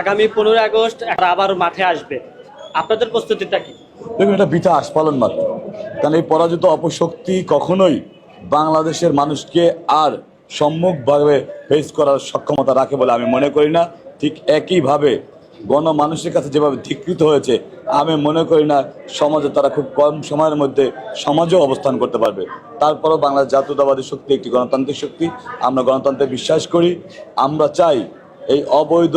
আগামী 15 আগস্ট আবার মাঠে আসবে, আপনাদের প্রস্তুতিটা কি? দেখুন, এটা বৃথা আস্ফালন মাত্র। কারণ এই পরাজিত অপশক্তি কখনোই বাংলাদেশের মানুষকে আর সম্মুখভাবে ফেস করার সক্ষমতা রাখে বলে আমি মনে করি না। ঠিক একইভাবে গণমানুষের কাছে যেভাবে ধিকৃত হয়েছে, আমি মনে করি না সমাজে তারা খুব কম সময়ের মধ্যে সমাজেও অবস্থান করতে পারবে। তারপরও বাংলাদেশ জাতীয়তাবাদী শক্তি একটি গণতান্ত্রিক শক্তি। আমরা গণতন্ত্রে বিশ্বাস করি। আমরা চাই এই অবৈধ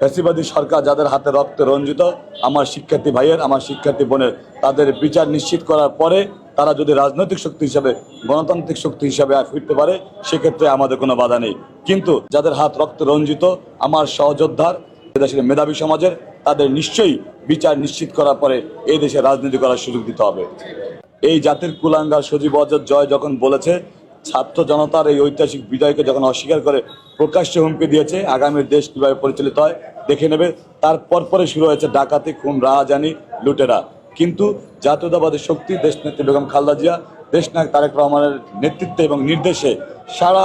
ফ্যাসিবাদী সরকার যাদের হাতে রক্তে রঞ্জিত আমার শিক্ষার্থী ভাইয়ের, আমার শিক্ষার্থী বোনের, তাদের বিচার নিশ্চিত করার পরে তারা যদি রাজনৈতিক শক্তি হিসাবে, গণতান্ত্রিক শক্তি হিসাবে ফিরতে পারে, সেক্ষেত্রে আমাদের কোনো বাধা নেই। কিন্তু যাদের হাত রক্তে রঞ্জিত আমার সহযোদ্ধার, দেশের মেধাবী সমাজের, তাদের নিশ্চয়ই বিচার নিশ্চিত করার পরে এই দেশে রাজনীতি করার সুযোগ দিতে হবে। এই জাতির কুলাঙ্গার সজীব অজয় জয় যখন বলেছে, ছাত্র জনতার এই ঐতিহাসিক বিজয়কে যখন অস্বীকার করে প্রকাশ্যে হুমকি দিয়েছে আগামীর দেশ কীভাবে পরিচালিত হয় দেখে নেবে, তারপর পরে শুরু হয়েছে ডাকাতি, খুন, রাহাজানি, লুটেরা। কিন্তু জাতীয়তাবাদী শক্তি দেশনেত্রী বেগম খালেদা জিয়া, দেশনায়ক তারেক রহমানের নেতৃত্বে এবং নির্দেশে সারা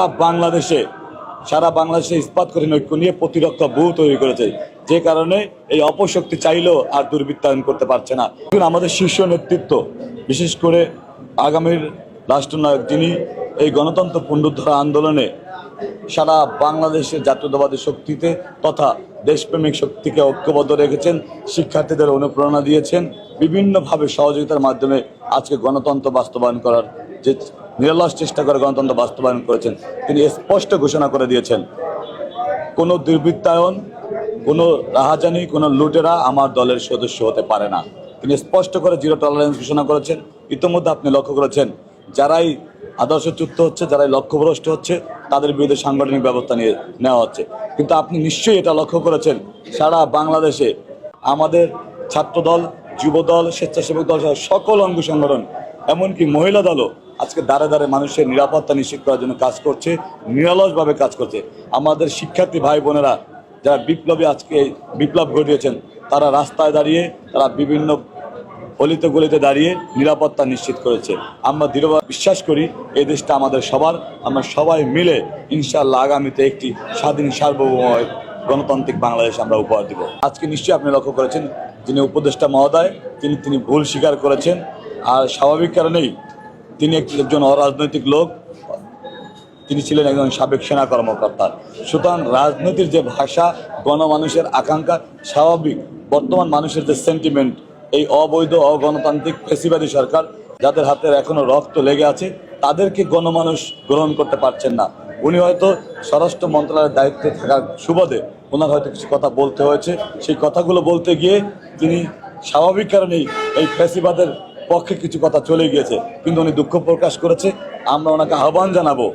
বাংলাদেশে ইস্পাত কঠিন ঐক্য নিয়ে প্রতিরক্ষা ব্যুহ তৈরি করেছে, যে কারণে এই অপশক্তি চাইলেও আর দুর্বৃত্তায়ন করতে পারছে না। আমাদের শীর্ষ নেতৃত্ব, বিশেষ করে আগামীর রাষ্ট্রনায়ক, যিনি এই গণতন্ত্র পুনরুদ্ধার আন্দোলনে সারা বাংলাদেশের জাতীয়তাবাদী শক্তিতে তথা দেশপ্রেমিক শক্তিকে ঐক্যবদ্ধ রেখেছেন, শিক্ষার্থীদের অনুপ্রেরণা দিয়েছেন, বিভিন্নভাবে সহযোগিতার মাধ্যমে আজকে গণতন্ত্র বাস্তবায়ন করার যে নিরলস চেষ্টা করে গণতন্ত্র বাস্তবায়ন করেছেন। তিনি স্পষ্ট ঘোষণা করে দিয়েছেন, কোনো দুর্বৃত্তায়ন, কোনো রাহাজানি, কোনো লুটেরা আমার দলের সদস্য হতে পারে না। তিনি স্পষ্ট করে জিরো টলারেন্স ঘোষণা করেছেন। ইতিমধ্যে আপনি লক্ষ্য করেছেন, যারাই আদর্শচ্যুত হচ্ছে, যারাই লক্ষ্যভ্রষ্ট হচ্ছে, তাদের বিরুদ্ধে সাংগঠনিক ব্যবস্থা নেওয়া হচ্ছে। কিন্তু আপনি নিশ্চয়ই এটা লক্ষ্য করেছেন, সারা বাংলাদেশে আমাদের ছাত্রদল, যুবদল, স্বেচ্ছাসেবক দল সহ সকল অঙ্গ সংগঠন, এমনকি মহিলা দলও আজকে দাঁড়ে দাঁড়ে মানুষের নিরাপত্তা নিশ্চিত করার জন্য কাজ করছে, নিরলসভাবে কাজ করছে। আমাদের শিক্ষার্থী ভাই বোনেরা যারা বিপ্লবী আজকে বিপ্লব ঘটিয়েছেন, তারা রাস্তায় দাঁড়িয়ে, তারা বিভিন্ন অলিতে গলিতে দাঁড়িয়ে নিরাপত্তা নিশ্চিত করেছে। আমরা দৃঢ়ভাবে বিশ্বাস করি এই দেশটা আমাদের সবার, আমরা সবাই মিলে ইনশাআল্লাহ আগামীতে একটি স্বাধীন সার্বভৌম গণতান্ত্রিক বাংলাদেশ আমরা উপহার দিব। আজকে নিশ্চয়ই আপনি লক্ষ্য করেছেন, যিনি উপদেষ্টা মহোদয়, তিনি ভুল স্বীকার করেছেন। আর স্বাভাবিক কারণেই তিনি একজন অরাজনৈতিক লোক, তিনি ছিলেন একজন সাবেক সেনা কর্মকর্তা। সুতরাং রাজনীতির যে ভাষা, গণমানুষের আকাঙ্ক্ষা, স্বাভাবিক বর্তমান মানুষের যে সেন্টিমেন্ট, এই অবৈধ অগণতান্ত্রিক ফ্যাসিবাদী সরকার যাদের হাতের এখনো রক্ত লেগে আছে, তাদেরকে গণমানুষ গ্রহণ করতে পারছেন না। উনি হয়তো স্বরাষ্ট্র মন্ত্রণালয়ের দায়িত্বে থাকার সুবাদে ওনার হয়তো কিছু কথা বলতে হয়েছে। সেই কথাগুলো বলতে গিয়ে তিনি স্বাভাবিক কারণেই এই ফ্যাসিবাদের পক্ষে কিছু কথা চলে গিয়েছে, কিন্তু উনি দুঃখ প্রকাশ করেছে। আমরা ওনাকে আহ্বান জানাবো,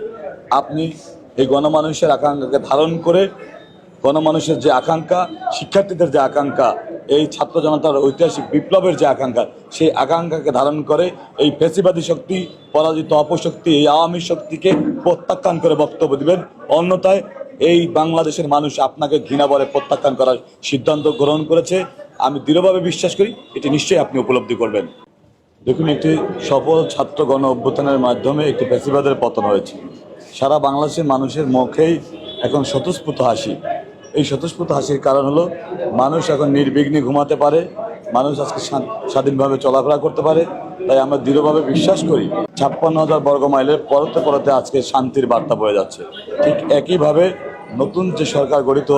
আপনি এই গণমানুষের আকাঙ্ক্ষাকে ধারণ করে, গণমানুষের যে আকাঙ্ক্ষা, শিক্ষার্থীদের যে আকাঙ্ক্ষা, এই ছাত্র জনতার ঐতিহাসিক বিপ্লবের যে আকাঙ্ক্ষা, সেই আকাঙ্ক্ষাকে ধারণ করে এই ফ্যাসিবাদী শক্তি, পরাজিত অপশক্তি, এই আওয়ামী শক্তিকে প্রত্যাখ্যান করে বক্তব্য দিবেন। অন্যথায় এই বাংলাদেশের মানুষ আপনাকে ঘৃণা বলে প্রত্যাখ্যান করার সিদ্ধান্ত গ্রহণ করেছে। আমি দৃঢ়ভাবে বিশ্বাস করি এটি নিশ্চয়ই আপনি উপলব্ধি করবেন। দেখুন, একটি সফল ছাত্র গণ অভ্যুত্থানের মাধ্যমে একটি ফ্যাসিবাদের পতন হয়েছে। সারা বাংলাদেশের মানুষের মুখেই এখন স্বতঃস্ফূর্ত হাসি। এই স্বতঃস্ফূর্ত হাসির কারণ হলো মানুষ এখন নির্বিঘ্নে ঘুমাতে পারে, মানুষ আজকে স্বাধীনভাবে চলাফেরা করতে পারে। তাই আমরা দৃঢ়ভাবে বিশ্বাস করি 56,000 বর্গ মাইলের পরতে পরতে আজকে শান্তির বার্তা বয়ে যাচ্ছে। ঠিক একইভাবে নতুন যে সরকার গঠিত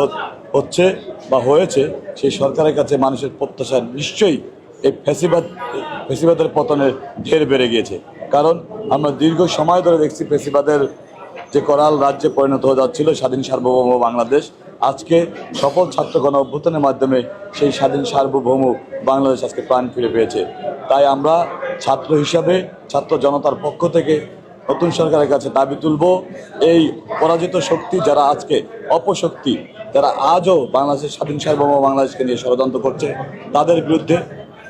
হচ্ছে বা হয়েছে, সেই সরকারের কাছে মানুষের প্রত্যাশা নিশ্চয়ই এই ফ্যাসিবাদের পতনের ঢের বেড়ে গিয়েছে। কারণ আমরা দীর্ঘ সময় ধরে দেখছি ফ্যাসিবাদের যে করাল রাজ্যে পরিণত হয়ে যাচ্ছিল স্বাধীন সার্বভৌম বাংলাদেশ, আজকে সফল ছাত্র গণ অভ্যুত্থানের মাধ্যমে সেই স্বাধীন সার্বভৌম বাংলাদেশ আজকে প্রাণ ফিরে পেয়েছে। তাই আমরা ছাত্র হিসাবে, ছাত্র জনতার পক্ষ থেকে নতুন সরকারের কাছে দাবি তুলব, এই পরাজিত শক্তি যারা আজকে অপশক্তি, যারা আজও বাংলাদেশের স্বাধীন সার্বভৌম বাংলাদেশকে নিয়ে ষড়যন্ত্র করছে, তাদের বিরুদ্ধে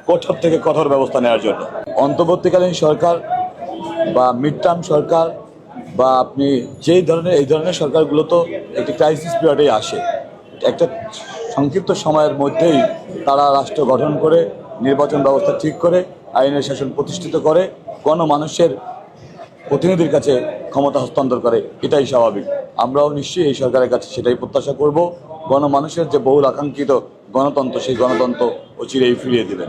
কঠোর থেকে কঠোর ব্যবস্থা নেওয়ার জন্য অন্তর্বর্তীকালীন সরকার বা মিড টার্ম সরকার বা আপনি এই ধরনের সরকারগুলো তো একটি ক্রাইসিস পিরিয়ডেই আসে। একটা সংক্ষিপ্ত সময়ের মধ্যেই তারা রাষ্ট্র গঠন করে, নির্বাচন ব্যবস্থা ঠিক করে, আইনের শাসন প্রতিষ্ঠিত করে, গণমানুষের প্রতিনিধির কাছে ক্ষমতা হস্তান্তর করে। এটাই স্বাভাবিক। আমরাও নিশ্চয়ই এই সরকারের কাছে সেটাই প্রত্যাশা করব। গণমানুষের যে বহুল আকাঙ্ক্ষিত গণতন্ত্র, সেই গণতন্ত্র অচিরেই ফিরিয়ে দিবেন।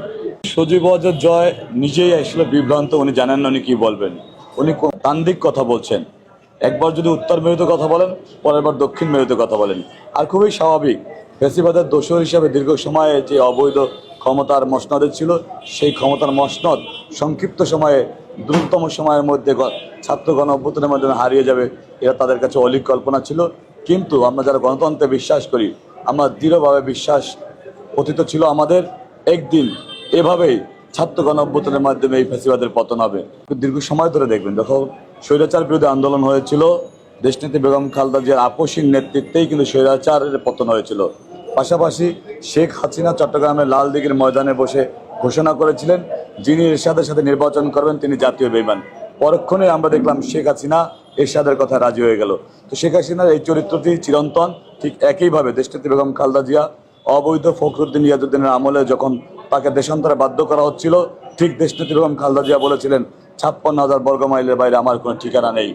সজীব ওয়াজেদ জয় নিজেই আসলে বিভ্রান্ত, উনি জানেন না উনি কি বলবেন। উনি তান্ত্রিক কথা বলছেন, একবার যদি উত্তর মেরুতে কথা বলেন, পরের বার দক্ষিণ মেরুতে কথা বলেন। আর খুবই স্বাভাবিক, ফ্যাসিবাদের দোসর হিসাবে দীর্ঘ সময়ে যে অবৈধ ক্ষমতার মসনদে ছিল, সেই ক্ষমতার মসনদ সংক্ষিপ্ত সময়ে, দ্রুততম সময়ের মধ্যে ছাত্র গণ অভ্যুত্থানের মাধ্যমে হারিয়ে যাবে, এটা তাদের কাছে অলিক কল্পনা ছিল। কিন্তু আমরা যারা গণতন্ত্রে বিশ্বাস করি, আমরা দৃঢ়ভাবে বিশ্বাস অতীত ছিল আমাদের, একদিন এভাবেই ছাত্র গণ অভ্যুত্থানের মাধ্যমে এই ফ্যাসিবাদের পতন হবে। দীর্ঘ সময় ধরে দেখবেন, যখন স্বৈরাচার বিরোধী আন্দোলন হয়েছিল, দেশনেত্রী বেগম খালেদা জিয়ার আপসীন নেতৃত্বেই কিন্তু স্বৈরাচারের পতন হয়েছিল। পাশাপাশি শেখ হাসিনা চট্টগ্রামের লাল দিঘির ময়দানে বসে ঘোষণা করেছিলেন, যিনি এরশাদের সাথে নির্বাচন করবেন তিনি জাতীয় বেঈমান। পরক্ষণে আমরা দেখলাম শেখ হাসিনা এরশাদের কথা রাজি হয়ে গেল। তো শেখ হাসিনার এই চরিত্রটি চিরন্তন। ঠিক একইভাবে দেশনেত্রী বেগম খালেদা জিয়া অবৈধ ফখরুদ্দিন ইয়াজউদ্দিনের আমলে যখন তাকে দেশান্তরে বাধ্য করা হচ্ছিল, ঠিক দেশনেত্রী বেগম খালেদা জিয়া বলেছিলেন 56,000 বর্গমাইলের বাইরে আমার কোনো ঠিকানা নেই।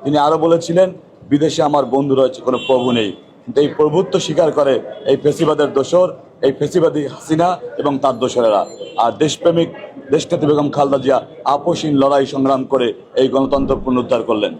তিনি আরও বলেছিলেন, বিদেশে আমার বন্ধু রয়েছে, কোনো প্রভু নেই। কিন্তু এই প্রভুত্ব স্বীকার করে এই ফ্যাসিবাদের দোসর, এই ফ্যাসিবাদী হাসিনা এবং তার দোসরেরা। আর দেশপ্রেমিক দেশনেত্রী বেগম খালেদা জিয়া আপসীন লড়াই সংগ্রাম করে এই গণতন্ত্র পুনরুদ্ধার করলেন।